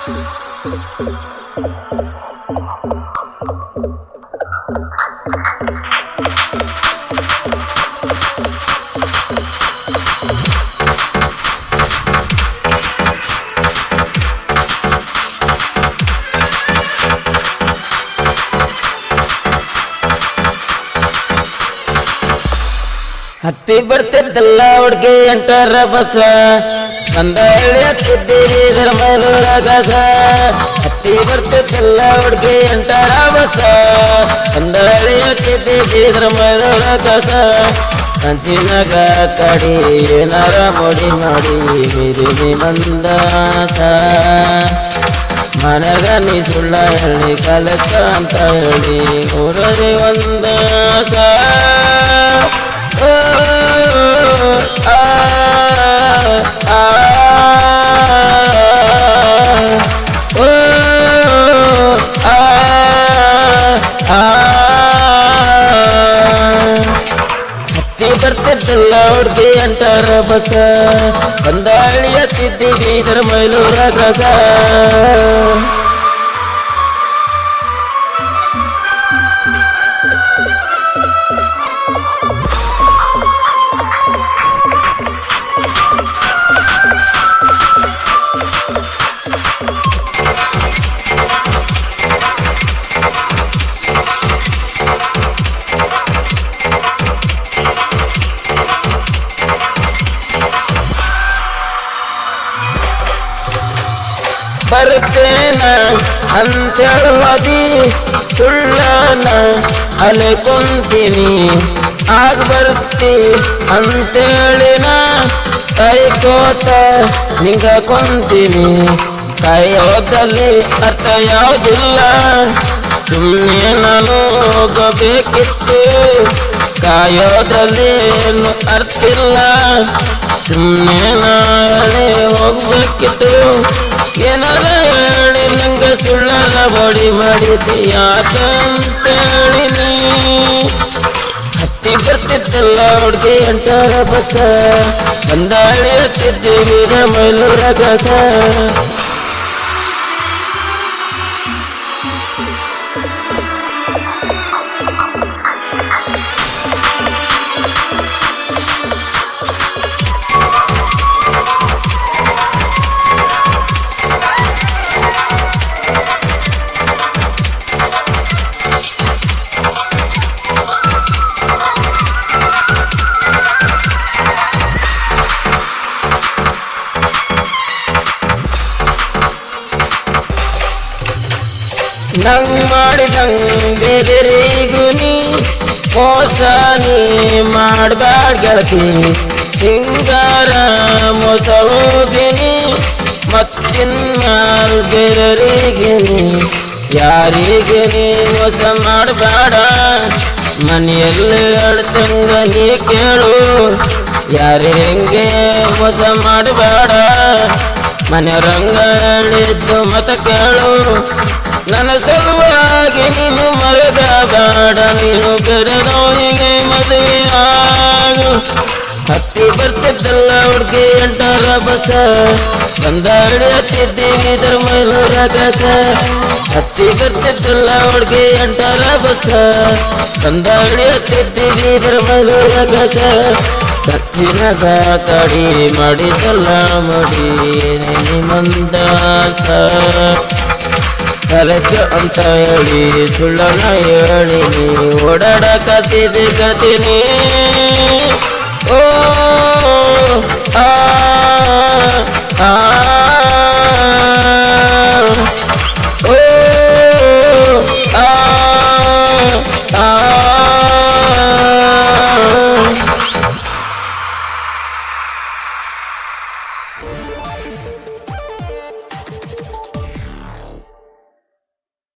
ಹತ್ತಿ ಬರ್ತಿದ್ದಲ್ಲ ಹುಡ್ಗಿ ಎಂಟರ ಬಸ ಬಂದ ಎಳೆಯುತ್ತಿದ್ದೀವಿ ಧರ್ಮದೂರ ಕಸ. ಹತ್ತಿ ಬರ್ತಿದ್ದಲ್ಲ ಹುಡ್ಗಿ ಎಂಟರ ಬಸ ಬಂದ ಎಳೆಯುತ್ತಿದ್ದೀವಿ ಧರ್ಮದೂರ ಕಸ. ಕಂಚಿನಾಗ ಕಡಿ ಏನಾರ ಮುಡಿ ಮಾಡಿ ಬಿರಿನಿ ಬಂದಾಸ. ಮನೆಗ ನೀ ಸುಳ್ಳ ಹೇಳಿ ಕಲಕ ಅಂತ ಹೇಳಿ ಊರರಿ ಒಂದಾಸ. ಹತ್ತಿ ಬರ್ತಿದ್ದಲ್ಲ ಹುಡ್ಗಿ ಎಂಟರ ಬಸ ಬಂದ ಎಳೆಯುತ್ತಿದ್ದೀವಿ ಧರ್ಮೈಲೂರ ಕಸ. ಬರ್ತೇನ ಅಂತೇಳಿ ಸುಳ್ಳನ ಅಲೆ ಕುಂತೀನಿ. ಆಗ ಬರ್ತಿ ಅಂತೇಳಿನ ಕೈಕೋತ ನಿಂಗ ಕುಂತೀನಿ. ಕಾಯೋದಲ್ಲಿ ಅರ್ಥ ಯಾವುದಿಲ್ಲ ಸುಮ್ಮನೆ ನಾನು ಹೋಗಬೇಕಿತ್ತು. ಕಾಯೋದಲ್ಲಿ ಏನು ಅರ್ಥ ಇಲ್ಲ ಸುಮ್ಮನೆ ನಾಳೆ ಹೋಗ್ಬೇಕಿತ್ತು. ಏನಾರ ಹೇಳಿ ನಂಗ ಸುಳ್ಳನ ಬಡಿ ಮಾಡಿದೀಯಾಕಂತೇಳಿನಿ. ಹತ್ತಿ ಬರ್ತಿದ್ದಲ್ಲ ಹುಡ್ಗಿ ಎಂಟರ ಬಸ ಬಂದ ಎಳೆಯುತ್ತಿದ್ದೀವಿ ಧರ್ಮೈಲೂರ ಕಸ. ನಂಗ್ ಮಾಡಿದಂಗ್ ಬೇರೆರಿಗೂ ನೀ ಮೋಸ ನೀ ಮಾಡ್ಬ್ಯಾಡ ಗೆಳತಿ. ಹಿಂಗಾರ ಮೋಸ ಹೋಗಿನಿ ಮತ್ತಿನ್ಮ್ಯಾಲ್ ಬೇರೆರಿಗೆ ನೀ ಯಾರಿಗೆ ನೀ ಮೋಸ ಮಾಡಬೇಡ. ಮನೆಯಲ್ಲಿ ಅಳ್ತಂಗ ನೀ ಕೇಳು ಯಾರಿಗೆ ಮೋಸ ಮಾಡಬೇಡ. ಮನೆಯವರಂಗ ಹೇಳಿದ್ದು ಮತ ಕೇಳು ನನ್ನ ಸಲುವಾಗಿ ನೀನು ಮರೆದ ಬೇಡ. ನೀನು ಬೇರೆದವನಿಗೆ ಮದುವೆ ಆಗು. ಹತ್ತಿ ಬರ್ತಿದ್ದಲ್ಲ ಹುಡ್ಗಿ ಎಂಟರ ಬಸ ಬಂದ ಎಳೆಯುತ್ತಿದ್ದೀವಿ ಧರ್ಮೈಲೂರ ಕಸ. ಹತ್ತಿ ಬರ್ತಿದ್ದಲ್ಲ ಹುಡ್ಗಿ ಎಂಟರ ಬಸ ಬಂದ ಎಳೆಯುತ್ತಿದ್ದೀವಿ ಧರ್ಮೈಲೂರ ಕಸ. ಕತ್ತಿನಗ ಕಡಿ ಮಾಡಿದಲ್ಲ ಮಡಿ ಮಂದಾಸ. ಕರೆಕ ಅಂತ ಹೇಳಿ ಸುಳ್ಳನ ಹೇಳಿ ಓಡಾಡಕತ್ತಿದ್ದೆ ಕತೀನಿ. ಓ ಆ